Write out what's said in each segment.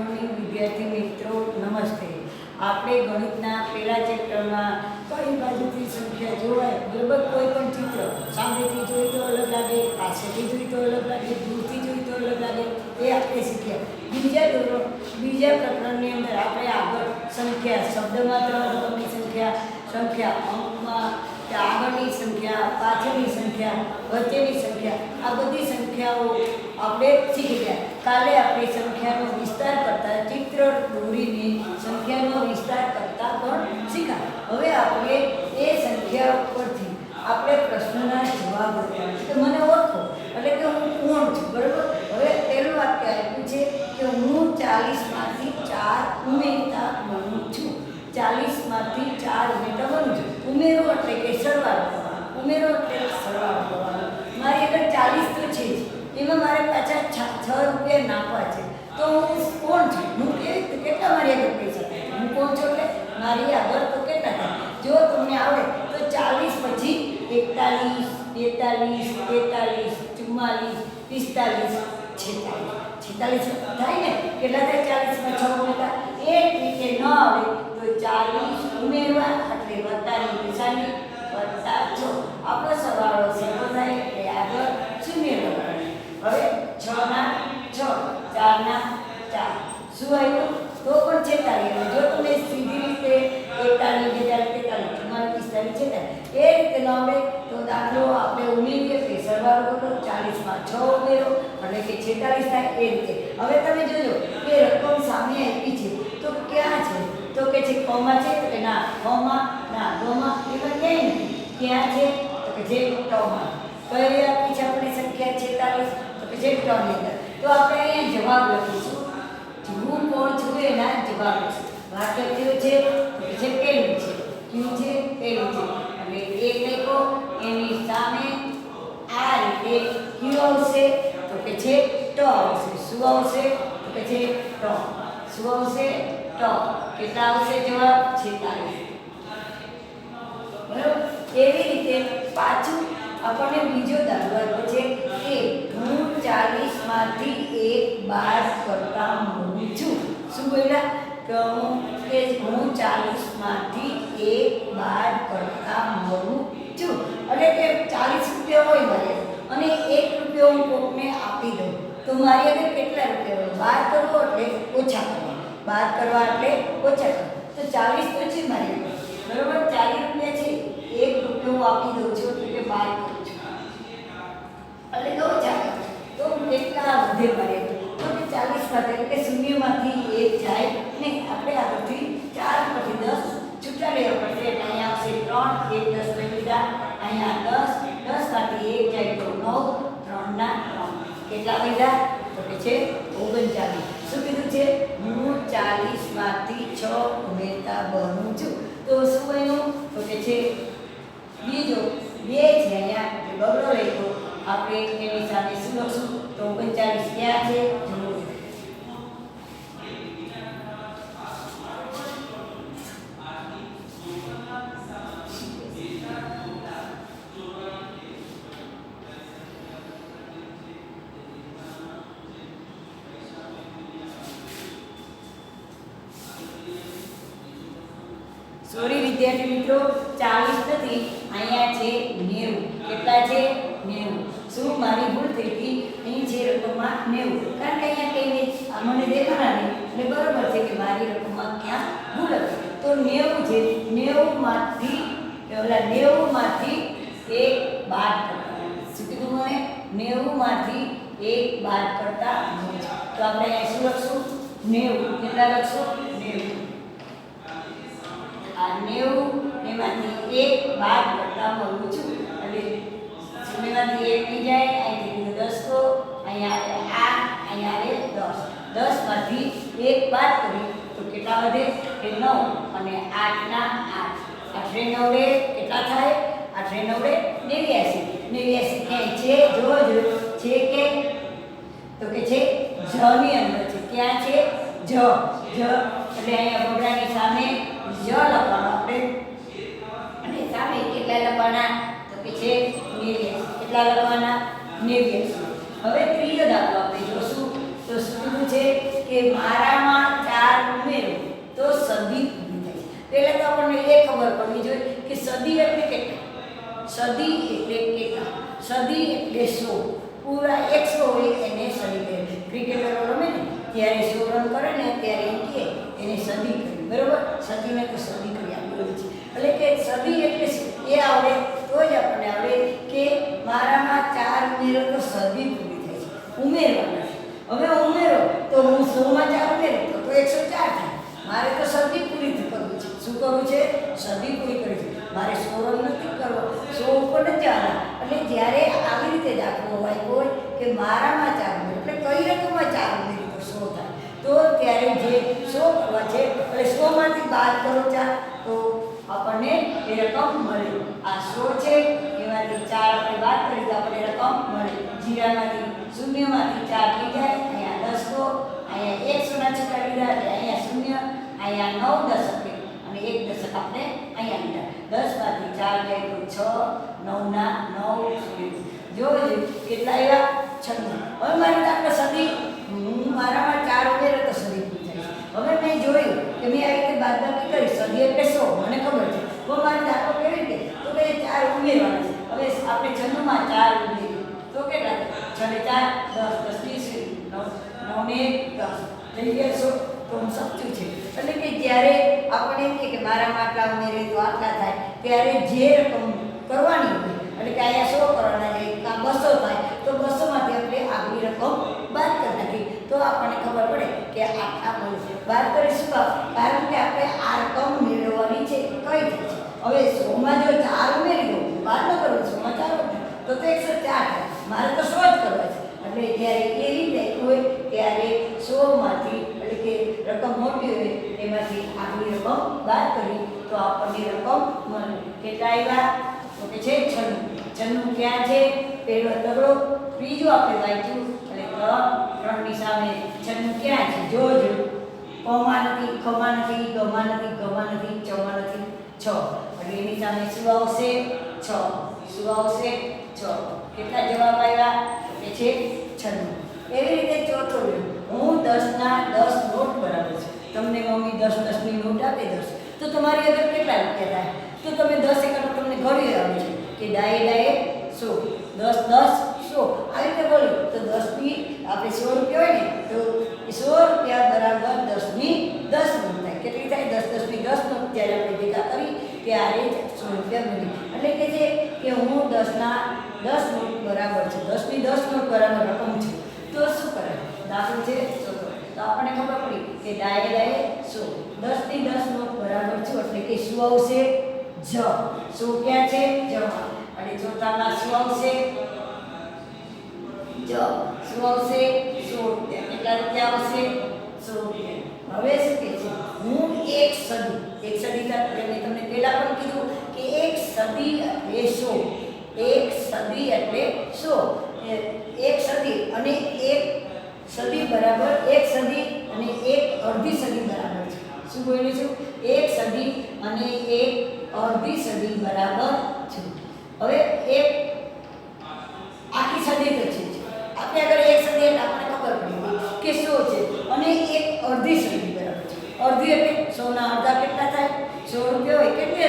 Morning વિદ્યાર્થી મિત્રો, નમસ્તે. આપણે ગણિતના પહેલા ચેપ્ટરમાં કઈ બાજુથી સંખ્યા જોવાય, બરાબર, કોઈ પણ ચિત્ર સામેથી જોઈ તો અલગ લાગે, પાસેથી જોઈ તો અલગ લાગે, દૂરથી જોઈ તો અલગ લાગે, એ આપણે શીખ્યા. બીજા પ્રકરણની અંદર આપણે આગળ સંખ્યા, શબ્દમાત્ર રકમની સંખ્યા અંકમાં, આગળની સંખ્યા, પાછળની સંખ્યા, વચ્ચેની સંખ્યા, આ બધી સંખ્યાઓ આપણે શીખી ગયા. કાલે આપણે સંખ્યાનો વિસ્તાર કરતા, ચિત્ર દોરીને સંખ્યાનો વિસ્તાર કરતા પણ શીખ્યા. હવે આપણે એ સંખ્યા પરથી આપણે પ્રશ્નના જવાબ આપવાના છે. તો મને ઓળખો એટલે કે હું કોણ છું, બરાબર. હવે પહેલું વાક્ય આપ્યું છે કે હું 40માંથી 4 ઉમેરતા બનું છું. 40માંથી 4 ઉમેરતા બનું છું. ઉમેરો એટલે કે સરવાળો કરવાનો, ઉમેરો એટલે સરવાળો કરવાનો. મારી આગળ 40 તો છે જ, એમાં મારે પાછા 6 રૂપિયા નાખવા છે. તો હું કોણ છું? હું કેટલા મારી આગળ પૈસા થાય? હું કોણ છું એટલે મારી આગળ તો કેટલા થાય? જો તમને આવડે તો 40 પછી 41, 42, 43, 44, 45, 46 થાય ને? કેટલા થાય 40 માં 6 ઉમેરતા? એ રીતે ન આવડે તો 40 ઉમેરવા એટલે વત્તાની નિશાની વત્તા 6. આપણો સરવાળો શેનો થાય એટલે આગળ શૂન્ય લગાડવાનું. હવે 6 ના 6, 4 ના 4, શું આવ્યું? તો પણ 46. જો તમે સીધી રીતે 41, 42, 43, 45, 46 એ રીતે ન આવડે તો દાખલો આપણે ઉમેરીએ કે સરવાળો કરો, 40 માં 6 ઉમેરો એટલે કે 46 થાય. એ રીતે હવે તમે જોજો કે રકમ સામે આપી છે તો ક્યાં છે? તો કે છે કોમા છે, તો કે ના કોમા, ના ગોમા, એમાં ક્યાંય નથી. ક્યાં છે? તો કે જે ટોમાં. કઈ આપી છે આપણે સંખ્યા 46? તો કે જે ટોની અંદર. તો આપણે અહીંયા જવાબ લખીશું. હું કોણ છું એના જવાબ લખીશું. વાક્ય કયું છે? તો કે જે પહેલું છે. કયું છે? પહેલું છે. અને એક લખો, એની સામે આ રીતે કયું આવશે? તો કે છે ટ આવશે. શું આવશે? તો કે છે ટ. શું આવશે? ટ. કેટલા આવશે જવાબ? 46. બરાબર. એવી રીતે પાછું આપણને બીજો દાખલો આપ્યો છે કે હું 40 માંથી 1 બાદ કરતા મળું છું. શું બોલ્યા? કે હું 40 માંથી 1 બાદ કરતા મળું છું. એટલે કે 40 રૂપિયા હોય મારે અને 1 રૂપિયો હું કોકને આપી દઉં તો મારી આગળ કેટલા રૂપિયા હોય? બાદ કરવો એટલે ઓછા કરવા, બાદ કરવા એટલે ઓછા કરવા. તો 40 તો છે મારી આગળ, બરાબર. 40 રૂપિયા છે, 1 રૂપિયો હું આપી દઉં છું એટલે બાદ કરું છું એટલે કે ઓછા કરું. તો કેટલા વધે મારે? તો કે 40 માંથી એટલે કે શૂન્યમાંથી 1 જાય ને આપણે આગળથી 4 પરથી 10 છૂટા લેવા પડશે. એટલે અહીંયા આવશે 3, 1 10 લઈ લીધા, અહીંયા 10, 10 માંથી 1 જાય તો 9, 3 ના 3. કેટલા લીધા? તો કે છે 39. શું કીધું છે? હું 40 માંથી 6 ઉમેરતા બનું છું. તો શું બન્યું? તો કે છે બીજો 2 છે અહીંયા એટલે બગડો લખ્યો. આપણે એની સામે શું લખશું? તો 39 ક્યાં છે? જુઓ. સોરી વિદ્યાર્થી મિત્રો, 40 નથી, અહીંયા છે 90. કેટલા છે? 90. શું મારી ભૂલ થઈ હતી? અહીં છે રકમમાં 90. કારણ કે અહીંયા કહીને મને દેખાણા નહીં એટલે બરાબર છે કે મારી રકમમાં ક્યાં ભૂલ હતી. તો 90 છે. 90 માંથી 1 બાદ કરતા. શું કીધું મને? 90 માંથી 1 બાદ કરતા. તો આપણે અહીંયા શું લખશું? 90. કેટલા લખશું? 90. આ 90 એમાંથી 1 બાદ કરતા મળું છું એટલે શૂન્યમાંથી 1 ની જાય, અહીંથી 10 તો અહીંયા આવે 10. 10 માંથી 1 બાદ કરી તો કેટલા વધે? કે 9 અને 8 ના 8. 8 9 કેટલા થાય? 8 9 89. 89 ક્યાંય છે? જો છે કે? તો કે છે જ ની અંદર છે. ક્યાં છે? જ એટલે અહીંયા બગડાની સામે જ લખવાનું આપણે અને સામે કેટલા લખવાના? તો કે છે 89. કેટલા લખવાના? 89. હવે ત્રીજો દાખલો આપણે જોશું. તો શું છે કે મારામાં પહેલાં તો આપણને એ ખબર પડવી જોઈએ કે સદી એટલે કેટલા, સદી એટલે કેટલા, સદી એટલે 100, પૂરા 100 હોય એને સદી કહે. ક્રિકેટરો રમે ને ત્યારે 100 રન કરે ને ત્યારે એમ કહે એને સદી કરી, બરાબર. સદીને તો સદી કરી આપેલી છે. એટલે કે સદી એટલે શું એ આવડે તો જ આપણને આવડે કે મારામાં 4 ઉમેરો તો સદી પૂરી થાય છે. ઉમેરવાના છે. હવે ઉમેરો તો હું 100માં 4 ઉમેરું તો 104 થાય. મારે તો સદી પૂરી કરવી છે. શું કરવું છે? સદી પૂરી કરવી છે. મારે 100 રન નથી કરવો, 100 ઉપર જ જવાના. એટલે જ્યારે આવી રીતે દાખલો હોય કોઈ કે મારામાં 4 ઉમેરો એટલે કઈ રકમમાં 4 ઉમેરી તો 100 થાય, તો ત્યારે જે 100 કરવા છે એટલે 100 માંથી બાદ કરો 4 તો આપણને એ રકમ મળે. આ 100 છે એમાંથી 4 આપણે બાદ કરીએ તો આપણને રકમ મળે. જીરામાંથી શૂન્યમાંથી 4 થઈ જાય, અહીંયા 10 તો અહીંયા 100 ના છૂટા લીધા એટલે અહીંયા શૂન્ય, અહીંયા 9 દશક અને 1 દશક આપણે અહીંયા લીધા. 10 માંથી 4 જાય તો 6, 9 ના 9 જોજો કેટલા આવ્યા? 96. હવે મારી આપણે સદી હું મારામાં 4 ઉમેરો તો સદી પૂરી થાય. હવે મેં જોયું કે મેં આ રીતે બાદબાકી કરી, સદી એટલે 100 મને ખબર છે. તો મારી દાખલો કેવી રીતે તો કે 4 ઉમેરવાના છે. હવે આપણે 96 માં 4 ઉમેરીએ તો કેટલા? 6 ને 4 10, 10 20, 9 ને 10 થઈ ગયા 100. તો સમજ્યું છે. એટલે કે જ્યારે આપણે એમ કે મારામાં આટલા ઉમેરે તો આટલા થાય, ત્યારે જે રકમ કરવાની હોય એટલે કે અહીંયા 100 કરવાના છે કાં 200 થાય તો 200 માંથી આપણે આગલી રકમ બાદ કરી નાખી તો આપણને ખબર પડે કે આટલા મળશે. બાદ કરીશું કારણ કે આપણે આ રકમ મેળવવાની છે કઈ થાય છે. હવે 100 માં જો 4 ઉમેરી દઉં, બાદ ન કરું 100 માં 4 ઉમેરી તો 104 થાય. મારે તો 100 જ કરવા છે. એટલે જ્યારે એ રીતે હોય ત્યારે 100 માંથી એટલે કે રકમ મોટી હોય એમાંથી આગલી રકમ બાદ કરી તો આપણને રકમ મળે. કેટલા આવ્યા? તો કે છે 96. 96 ક્યાં છે? પહેલો તગડો, ત્રીજું આપણે વાંચ્યું એટલે 3 ની સામે 96 ક્યાં છે? જોજો. કોમા નથી, ખમા નથી, ગમા નથી, ગમા નથી, ચમા નથી, 6 એટલે એની સામે શું આવશે? 6. શું આવશે? 6. કેટલા જવાબ આવ્યા? તો કે છે 96. એવી રીતે ચોથો લ્યો. હું 10 ના 10 નોટ બરાબર છે. તમને મમ્મી 10 ની નોટ આપે 10 તો તમારી આગળ કેટલા રૂપિયા થાય? તો તમે 10 એકર તમને ઘડી આવે છે કે ડાયે ડાયે 100, 10 10 100 આ રીતે બોલો તો 10 ની આપણે 100 રૂપિયા હોય ને તો 100 રૂપિયા બરાબર 10 ની 10 નોટ થાય. કેટલી થાય? 10 10 ની 10 નોટ જ્યારે આપણે ભેગા કરી ત્યારે 100 રૂપિયા મળી. એટલે કે છે કે હું 10 ના 10 નોટ બરાબર છે, 10 ની 10 નોટ બરાબર રકમ છે. તો શું કરે? દાખલો છે તો આપણને ખબર પડી કે ડાયે ડાયે 100, 10 ની 10 નોટ બરાબર છે એટલે કે શું આવશે? જ. શું ક્યાં છે? જમા. અને ચોથામાં શું આવશે? જ. શું આવશે? 100 રૂપિયા. કેટલા રૂપિયા આવશે? 100 રૂપિયા. હવે શું કહે છે? હું એક સદી મેં તમને પહેલા પણ કીધું કે એક સદી એટલે 100. એક સદી એટલે 100. એક સદી અને એક સદી બરાબર એક સદી અને એક અડધી સદી બરાબર છે. શું બોલ્યું છું? એક સદી અને એક અડધી સદી બરાબર છે. હવે એક આખી સદી તો છે આપણે આગળ એક સદી એટલે આપણને ખબર પડી કે 100 છે અને એક અડધી સદી બરાબર છે. અડધી એટલે 100 ના અડધા કેટલા થાય? 100 રૂપિયા હોય કેટલે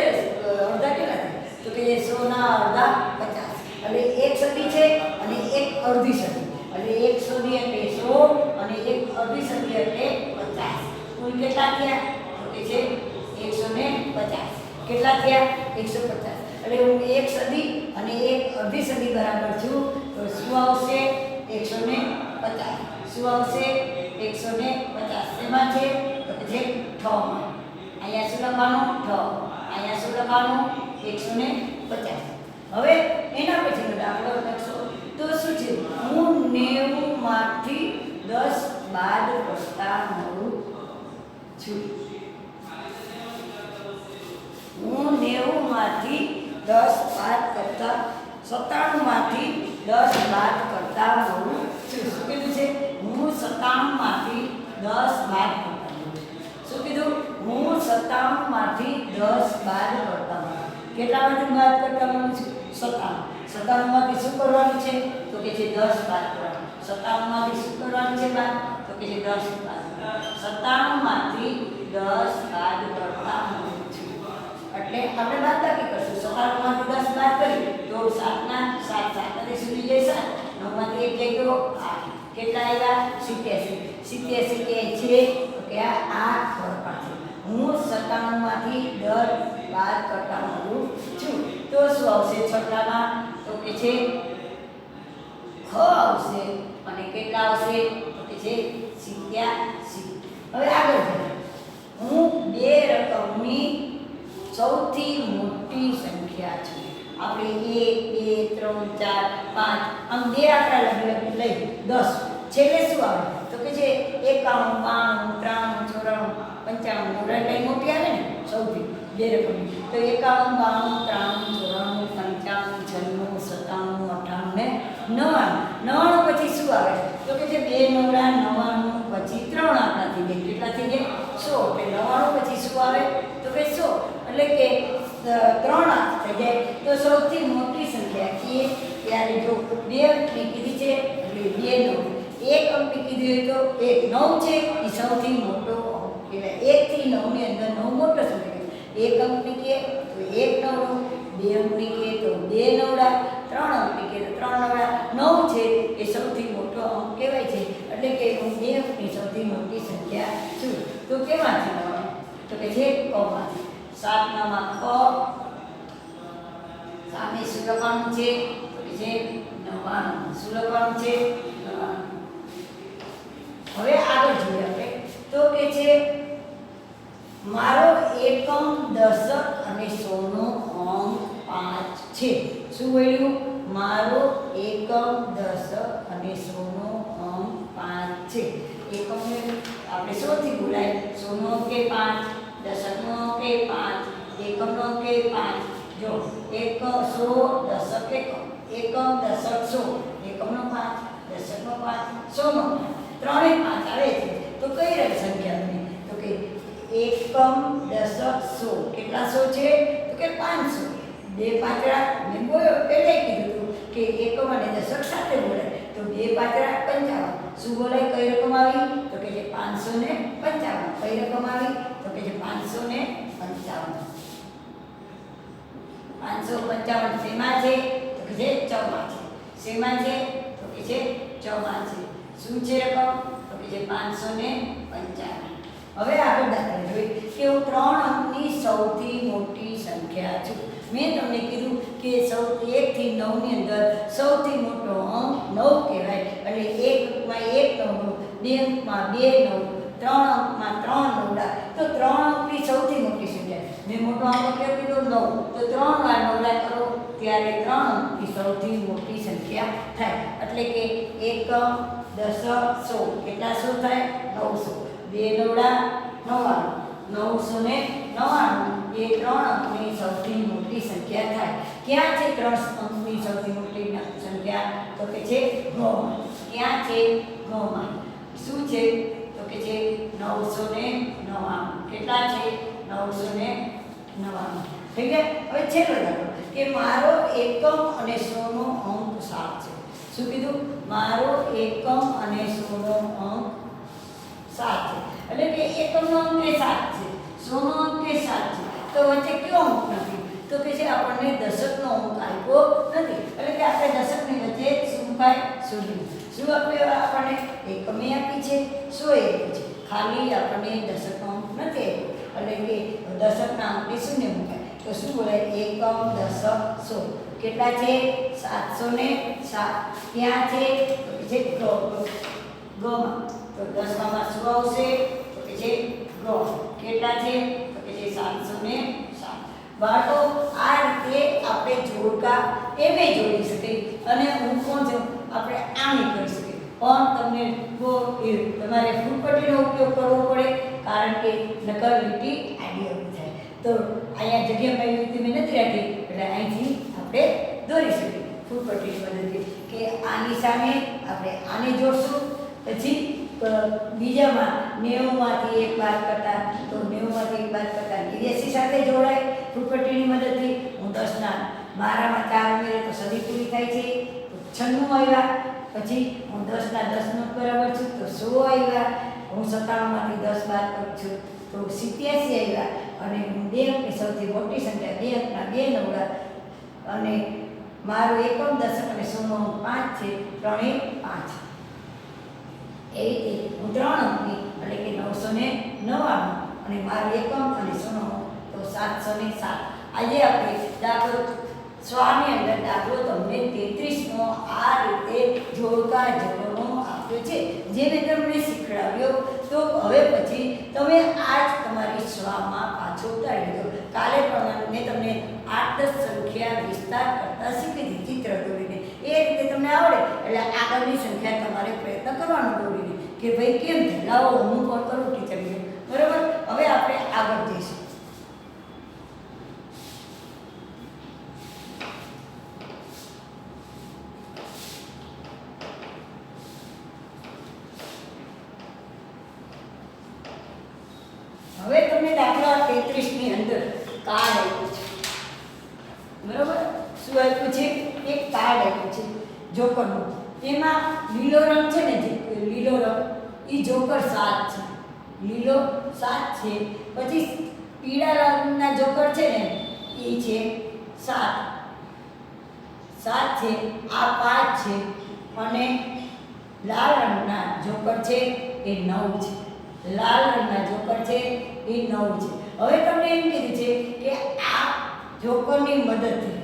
અડધા કેટલા થાય? તો કે 100 ના અડધા 50. એટલે એક સદી છે અને એક અડધી સદી એટલે એક સદી એટલે 100 અને એક અડધી સદી એટલે 50. કુલ કેટલા થયા? તો કે છે 150. કેટલા થયા? 150. એટલે હું એક સદી અને એક અડધી સદી બરાબર છું તો શું આવશે? 150. શું આવશે? 150. શેમાં છે? તો કે છે 6 માં. અહીંયા શું લખવાનું? 6. અહીંયા શું લખવાનું? 150. હવે એના પછીનો દાખલો લખશો તો શું છે? હું 90 માંથી 10 બાદ કરતા મળું છું. હું 90 માંથી 10 બાદ કરતા 97 માંથી 10 બાદ કરતા મળું છું. શું કીધું છે? હું 97 માંથી 10 બાદ કરતા મળું. શું કીધું? હું 97 માંથી 10 બાદ કરતા મળું. કેટલામાંથી બાદ કરતા મળું છું? 97. 97 માંથી શું કરવાનું છે? તો કે છે 10 બાદ કરવાનું. 97 માંથી શું કરવાનું છે બાદ? તો કે છે 10 બાદ. 97 માંથી 10 બાદ કરતા મળું છું. એટલે આપણે બાદબાકી કરશું. 57માંથી 10 બાદ કરી તો 7 ના 7 7 સુધી જાય 7, 9 માંથી 1 જાય તો 8. કેટલા આવ્યા? 87. 87 કે છે તો કે આ 8 પાસે હું 97 માંથી 10 બાદ કરતા મળું છું. તો શું આવશે છઠ્ઠામાં? તો કે છે ખ આવશે. અને કેટલા આવશે? તો કે છે 87. હવે આગળ જોઈએ. હું બે રકમની સૌથી મોટી સંખ્યા છું. આપણે 1 2 3 4 5 આમ બે આંકડા લઈ 10. છેલ્લે શું આવે? તો કે છે 91 92 93 94 95 કઈ મોટી આવે ને સૌથી બે રકમની. તો 91 92 93 94 95 96 97 99 પછી શું આવે? તો કે છે 2 9 99 પછી 3 આંકડાથી જાય. કેટલા થઈ જાય? 100. એટલે 99 પછી શું આવે? તો કે 100. એટલે કે 3 આંક થઈ જાય. તો સૌથી મોટી સંખ્યા કહીએ ત્યારે જો 2 અંકની કીધી છે એટલે 2 9. 1 અંકની કીધી હોય તો 1 9 છે એ સૌથી મોટો અંક કહેવાય. 1 થી 9 ની અંદર 9 મોટો સંખ્યા. 1 અંકની કહે તો 1 નવડો, 2 અંકની કહે તો 2 નવડા, 3 અંકની કહે તો 3 નવડા. 9 છે એ સૌથી મોટો અંક કહેવાય છે. એટલે કે હું 2 અંકની સૌથી મોટી સંખ્યા છું. તો કેમાંથી મળે? તો કે છે કમાંથી. 7 નામાં ક સામે શું લખવાનું છે? તો કે છે 99. શું લખવાનું છે? 99. હવે આગળ જોઈએ આપણે. તો કે છે મારો એકમ, દશક અને સોનો અંક 5 છે. શું બોલ્યું? મારો એકમ, દશક અને સોનો અંક 5 છે. એકમને આપણે 100 થી બોલાય. સોનો અંક કે 5, દશકનો અંક કે 5, એકમનો અંક કે 5. જો 1 100 દશક એકમ દશક 100, એકમનો 5, દશકનો 5, સોનો 5. ત્રણેય 5 આવે છે. તો કઈ રહી સંખ્યા બની? તો કે એકમ, દશક, 100. કેટલા 100 છે? તો કે 500. બે પાંચડા મેં બોલ્યો પહેલા કીધું હતું કે એકમ અને દશક સાથે બોલાય. તો બે પાંચડા 55. શું બોલાય? કઈ રકમ આવી? તો કે જે 555. કઈ રકમ આવી? તો કે જે 555. 555 શેમાં છે? તો કે જે ચોમાં છે. શેમાં છે? તો કે જે ચોમાં છે. શું છે રકમ? તો કે જે 555. હવે આગળ દાખલા જોઈએ કે હું 3 અંકની સૌથી મોટી સંખ્યા છું. મેં તમને કીધું કે 1 થી 9 ની અંદર સૌથી મોટો અંક 9 કહેવાય. એટલે 1 અંકમાં 1 નવડો, 2 અંકમાં 2 નવડો, 3 અંકમાં 3 નવડા. તો 3 અંકની સૌથી મોટી સંખ્યા. મેં મોટો અંક કયો કીધો? 9. તો 3 વાર નવડા કરો ત્યારે 3 અંકની સૌથી મોટી સંખ્યા થાય. એટલે કે એકમ, દશક, 100. કેટલા 100 થાય? 900. 2 નવડા 99. 999 એ 3 અંકની સૌથી મોટી સંખ્યા થાય. ક્યાં છે 3 અંકની સૌથી મોટી સંખ્યા? તો કે છે ગમાં. ક્યાં છે? ગમાં. શું છે? તો કે છે 999. કેટલા છે? 999. થઈ ગયા? હવે છેલ્લો દાખલો કે મારો એકમ અને સોનો અંક 7 છે. શું કીધું? મારો એકમ અને સોનો અંક 7 છે. એટલે કે એકમનો અંક કે 7 છે, સોનો અંક કે 7 છે. તો વચ્ચે કયો અંક નથી? તો કે છે આપણને દશકનો અંક આપ્યો નથી. એટલે કે આપણે દશકની વચ્ચે શું કાંઈ શોધ્યું? શું આપ્યું આપણને? એકમે આપી છે, 100 આપી છે. ખાલી આપણને દશકનો અંક નથી આપ્યો. એટલે કે દશકના અંકને શૂન્ય મુકાય. તો શું બોલાય? એકમ, દશક, 100. કેટલા છે? 707. ક્યાં છે? તો કે છે ગમાં. તો 10માં શું આવશે? તો કે છે ગ. કેટલા છે? તો કે છે 707. બાળકો આ રીતે આપણે જોડકા એમે જોડી શકીએ અને હું કોણ છું આપણે આમે કરી શકીએ. પણ તમને તમારે ફૂટપટ્ટીનો ઉપયોગ કરવો પડે કારણ કે નકર લીટી આડી અવળી થાય. તો અહીંયા જગ્યામાં એવી રીતે મેં નથી રાખી એટલે અહીંથી આપણે દોરી શકીએ ફૂટપટ્ટીની મદદથી કે આની સામે આપણે આને જોડશું. પછી બીજામાં 90માંથી 1 બાદ કરતા તો 90માંથી 1 બાદ કરતા 89 સાથે જોડાય ફૂટપટ્ટીની મદદથી. હું 10ના 12માં 4 ઉમેરે તો સદી પૂરી થાય છે તો 96 આવ્યા. પછી હું 10ના 10 નો બરાબર છું તો 100 આવ્યા. હું 97માંથી 10 બાદ કરું છું તો 87 આવ્યા અને બે અંકની સૌથી મોટી સંખ્યા બે અંકના બે નવડા અને મારો એકમ દશક અને સોનો 5 છે 3 એ 5 એ રીતે હું 3 અંકની એટલે કે 999 અને મારો એકમ અને સોનો તો 707. આજે આપણે દાખલો સ્વાની અંદર દાખલો તમને 33નો આ રીતે જોડકા જોડનો આપ્યો છે જે મેં તમને શીખવાડ્યો. તો હવે પછી તમે આજ તમારી સ્વામાં પાછો ઉતારી દો. કાલે પણ મેં તમને 8-10 સંખ્યા વિસ્તાર કરતા શીખી દીધી ચિત્ર દોરીને. એ રીતે તમને આવડે એટલે આગળની સંખ્યા તમારે પ્રયત્ન કરવાનો દોરીને કે ભાઈ કેમ છે, લાવો હું પણ કરું ટીચરને. બરાબર. હવે આપણે આગળ જઈશું. હવે તમને દાખલા 33 ની અંદર કાર્ડ આપ્યું છે. બરાબર. શું આપ્યું છે? એક કાર્ડ આપ્યું છે જોકરનું. એમાં લીલો રંગ છે ને, જે લીલો રંગ એ જોકર 7 છે. લીલો 7 છે. પછી પીળા રંગના જોકર છે ને એ છે 7 છે. આ 5 છે અને લાલ રંગના જોકર છે એ 9 છે. લાલ રંગના જોકર છે એ 9 છે. હવે તમને એમ કીધું છે કે આ જોકરની મદદથી,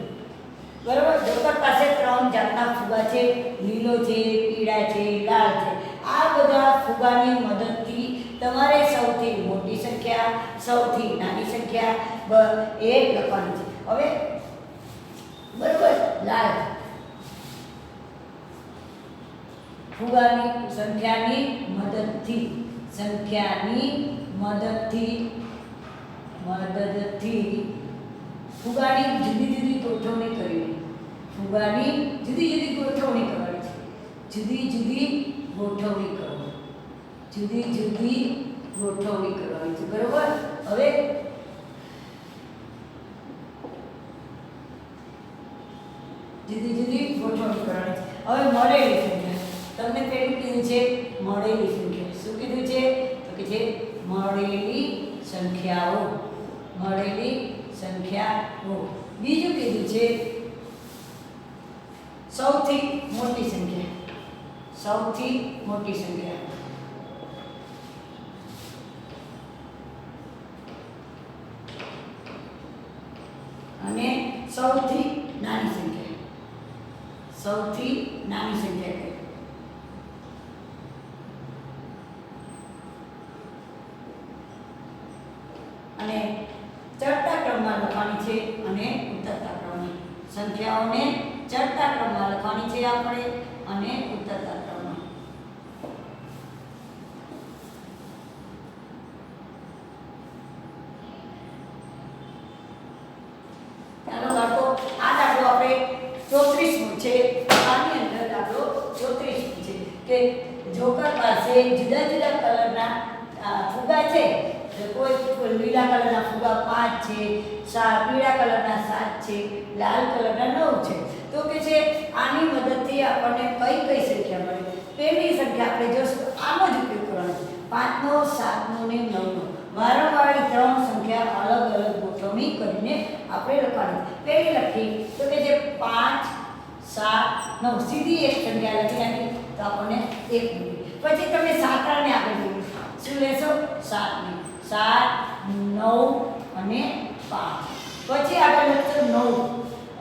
બરાબર, જોકર પાસે 3 જાતના ફુગા છે, લીલો છે, પીળા છે, લાલ છે. આ બધા ફુગાની મદદથી તમારે સૌથી મોટી સંખ્યા, સૌથી નાની સંખ્યા એ લખવાની છે. હવે બરાબર, લાલ ફુગાની સંખ્યાની મદદથી ફુગાની જુદી જુદી ગોઠવણી કરવી. ફુગાની જુદી જુદી ગોઠવણી કરવાની છે. જુદી જુદી ગોઠવણી કરવાની છે. બરોબર. હવે જુદી જુદી ગોઠવણી કરવાની છે. હવે મળેલી સંખ્યા તમને પેલું કીધું છે મળેલી સંખ્યા. શું કીધું છે? તો કે છે મળેલી સંખ્યાઓ. બીજું કીધું છે સૌથી મોટી સંખ્યા. અને સૌથી નાની સંખ્યા કહે. અને ચડતા ક્રમમાં લખવાની છે અને ઉતરતા ક્રમમાં. સંખ્યાઓને ચડતા ક્રમમાં લખવાની છે આપણે અને ઉતરતા ક્રમમાં. ચાલો બાળકો, આ દાખલો આપણે 34મો છે. આની અંદર દાખલો 34 છે કે જોકર પાસે જુદા જુદા કલરના ફુગા છે. કોઈ લીલા કલરના ફુગા 5 છે, પીળા કલરના 7 છે, લાલ કલરના 9 છે. તો કે છે આની મદદથી આપણને કઈ કઈ સંખ્યા મળે? પહેલી સંખ્યા આપણે જોશું, આનો જ ઉપયોગ કરવાનો છે. 5નો, 7નો ને 9નો વારંવાળી 3 સંખ્યા અલગ અલગ ગોઠવણી કરીને આપણે લખવાની. પહેલી લખી તો કે જે 5, 7, 9 સીધી એક સંખ્યા લખી નાખી તો આપણને 1 મળે. પછી તમે 7 ને આગળ લઈ શું લેશો? 7 ને 7, 9 અને 5. પછી આગળ લખશો 9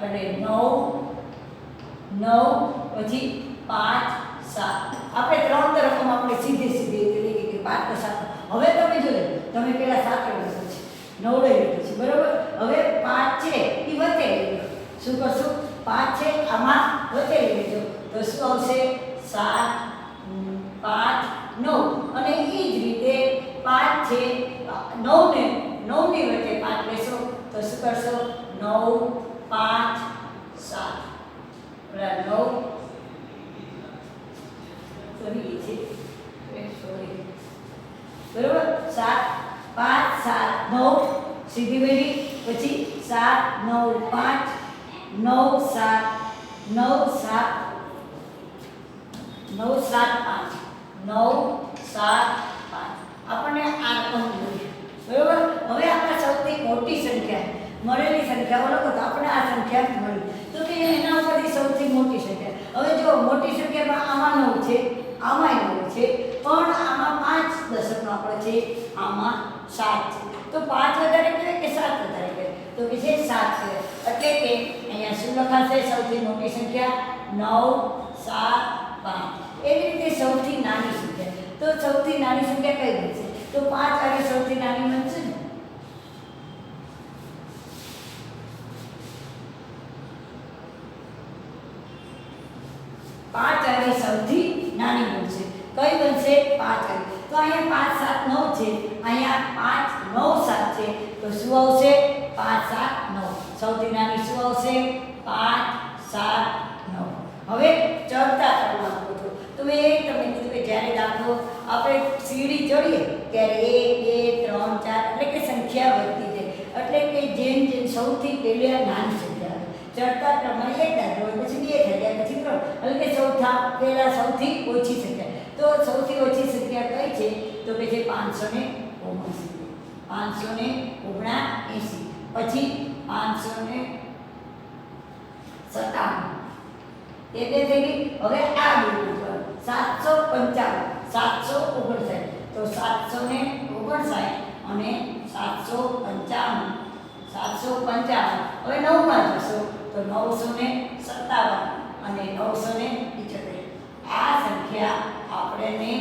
એટલે 9 પછી 5, 7. આપણે 3 તરફમાં આપણે સીધે લઈએ કે 5 ને 7. હવે તમે જોજો, તમે પેલા 7 લખ્યો છે, 9 લખ્યો છે, બરોબર. હવે 5 છે એ વચ્ચે લઈ લો. શું કરશું? 5 છે આમાં વચ્ચે લઈ લેજો તો શું આવશે? 7, 5, 9. અને એ જ રીતે 5 છે 9 ની વચ્ચે 5 લેશો તો શું કરશો? 9, 5, 7. બરાબર. 7, 5, 7, 9 સીધી વેલી. પછી 7, 9, 5, 9, 7, 9, 7, 9, 7, 5, 9, 7, 5. આપણને આ રકમ જોઈએ. બરોબર. હવે આપણે સૌથી મોટી સંખ્યા મળેલી સંખ્યાઓ લખો તો આપણે આ સંખ્યા મળી, તો કે એના ઉપરથી સૌથી મોટી સંખ્યા. હવે જો મોટી સંખ્યામાં આમાં 9 છે, આમાં 9 છે, પણ આમાં 5 દશકનો આંકડો છે, આમાં 7 છે. તો 5 વધારે કહેવાય કે 7 વધારે કહેવાય? તો કે છે 7 છે. એટલે કે અહીંયા શું લખાશે? સૌથી મોટી સંખ્યા 9, 7, 5. એવી રીતે સૌથી નાની સંખ્યા, તો સૌથી નાની સંખ્યા કઈ બનશે? તો 5 આવી સૌથી નાની બનશે ને. 5 આવી સૌથી નાની બનશે. કઈ બનશે? 5 આવી. તો અહીંયા 5, 7, 9 છે, અહીંયા 5, 9, 7 છે, તો શું આવશે? 5, 7, 9. સૌથી નાની શું આવશે? 5, 7, 9. હવે ચડતા ક્રમમાં ગોઠવો. તો મેં તમને કીધું કે જ્યારે દાખલો આપણે સીડી ચડીએ ત્યારે 1, 2, 3, 4 એટલે કે સંખ્યા વધતી જાય. એટલે કે જેમ જેમ સૌથી પહેલા નાની સંખ્યા ચડતા ક્રમમાં 1 દાખલો હોય, પછી 2 થાય, પછી 3, એટલે કે પહેલા સૌથી ઓછી સંખ્યા. તો સૌથી ઓછી સંખ્યા કઈ છે? તો કે છે 579. 579. પછી 557. એટલે થઈ ગઈ. હવે આ બિંદુ પર 755, 759. તો 759 અને 755, 755. હવે 9 માં જશો તો 957 અને 975. આ સંખ્યા આપણને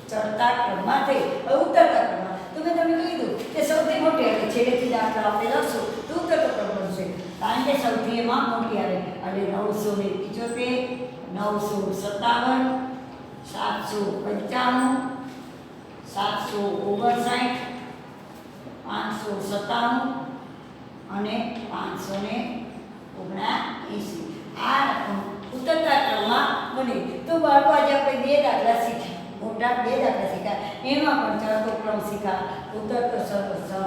ચડતા ક્રમમાં થઈ. હવે ઉતરતા ક્રમમાં તો મેં તમને કીધું કે સૌથી મોટી એટલે છેડેથી દાખલા આપણે લખશું તો ઉતરતો ક્રમ બનશે, કારણ કે સૌથી એમાં મોટી આવે. એટલે 975, 957, 755, 759, 597 અને 579. આ રકમ ઉતરતા ક્રમમાં બની. તો બાળકો આજે આપણે 2 દાખલા શીખ્યા, મોટા 2 દાખલા શીખ્યા. એમાં પણ ચડતો ક્રમ શીખ્યા, ઉતરતો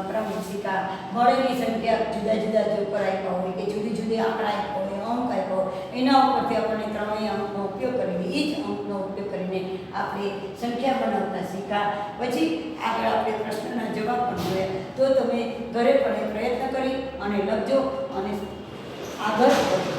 ક્રમ શીખ્યા, મળેલી સંખ્યા જુદા જુદા જો આપ્યા હોય કે જુદી જુદી આંકડા આપ્યા હોય, અંક આપ્યો હોય, એના ઉપરથી આપણને ત્રણેય અંકનો ઉપયોગ કરીને, એ જ અંકનો ઉપયોગ કરીને આપણે સંખ્યા બનાવતા શીખ્યા. પછી આગળ આપણે પ્રશ્નના જવાબ પણ જોયા. તો તમે ઘરે પણ પ્રયત્ન કરી અને લખજો અને આગળ વધો.